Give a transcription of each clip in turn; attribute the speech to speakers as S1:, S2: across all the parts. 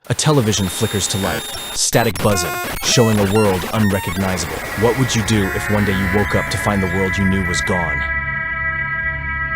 S1: A television flickers to life, static buzzing, showing a world unrecognizable. What would you do if one day you woke up to find the world you knew was gone?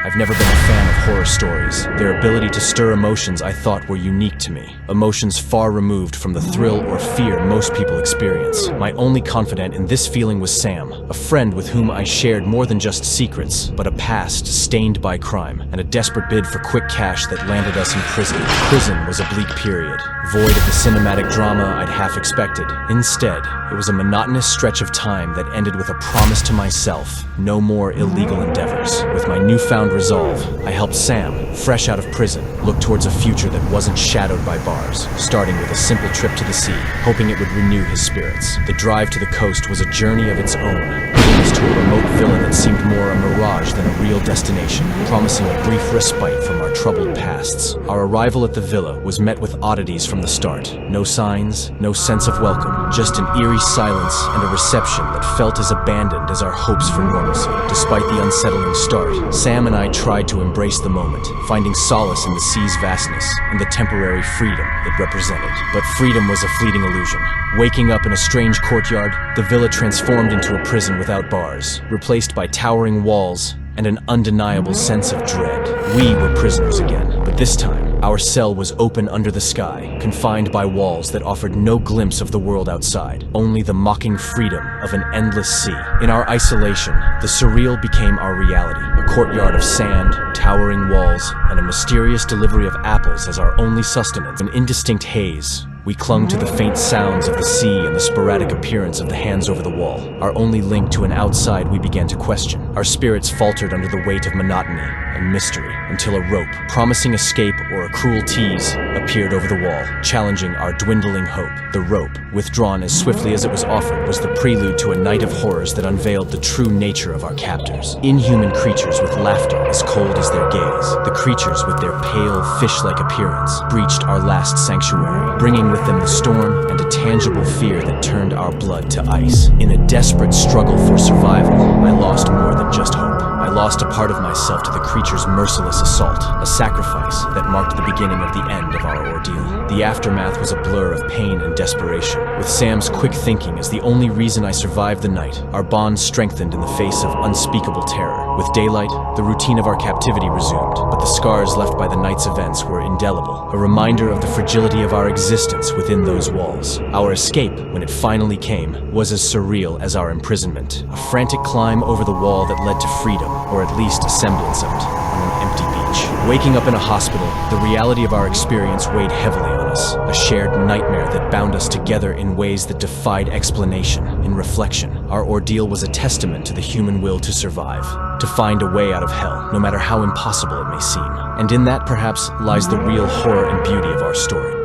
S1: I've never been a fan of horror stories. Their ability to stir emotions I thought were unique to me. Emotions far removed from the thrill or fear most people experience. My only confidant in this feeling was Sam, a friend with whom I shared more than just secrets, but a past stained by crime, and a desperate bid for quick cash that landed us in prison. Prison was a bleak period, void of the cinematic drama I'd half expected. Instead, it was a monotonous stretch of time that ended with a promise to myself: no more illegal endeavors. With my newfound resolve, I helped Sam, fresh out of prison, look towards a future that wasn't shadowed by bars, starting with a simple trip to the sea, hoping it would renew his spirits. The drive to the coast was a journey of its own, bringing us to a remote villa that seemed more a mirage than a real destination, promising a brief respite from our troubled pasts. Our arrival at the villa was met with oddities from the start. No signs, no sense of welcome, just an eerie silence and a reception that felt as abandoned as our hopes for normalcy. Despite the unsettling start, Sam and I tried to embrace the moment, finding solace in the sea's vastness and the temporary freedom it represented. But freedom was a fleeting illusion. Waking up in a strange courtyard, the villa transformed into a prison without bars, replaced by towering walls and an undeniable sense of dread. We were prisoners again, but this time, our cell was open under the sky, confined by walls that offered no glimpse of the world outside, only the mocking freedom of an endless sea. In our isolation, the surreal became our reality, a courtyard of sand, towering walls, and a mysterious delivery of apples as our only sustenance. An indistinct haze. We clung to the faint sounds of the sea and the sporadic appearance of the hands over the wall, our only link to an outside we began to question. Our spirits faltered under the weight of monotony and mystery, until a rope, promising escape or a cruel tease, appeared over the wall, challenging our dwindling hope. The rope, withdrawn as swiftly as it was offered, was the prelude to a night of horrors that unveiled the true nature of our captors. Inhuman creatures with laughter as cold as their gaze. The creatures with their pale, fish-like appearance breached our last sanctuary, bringing with them the storm and a tangible fear that turned our blood to ice. In a desperate struggle for survival, I lost more than just hope. I lost a part of myself to the creature's merciless assault, a sacrifice that marked the beginning of the end of our ordeal. The aftermath was a blur of pain and desperation, with Sam's quick thinking as the only reason I survived the night. Our bond strengthened in the face of unspeakable terror. With daylight, the routine of our captivity resumed, but the scars left by the night's events were indelible, a reminder of the fragility of our existence within those walls. Our escape, when it finally came, was as surreal as our imprisonment, a frantic climb over the wall that led to freedom, or at least a semblance of it, on an empty beach. Waking up in a hospital, the reality of our experience weighed heavily on us, a shared nightmare that bound us together in ways that defied explanation. In reflection, our ordeal was a testament to the human will to survive, to find a way out of hell, no matter how impossible it may seem. And in that, perhaps, lies the real horror and beauty of our story.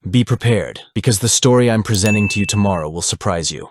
S1: Be prepared, because the story I'm presenting to you tomorrow will surprise you.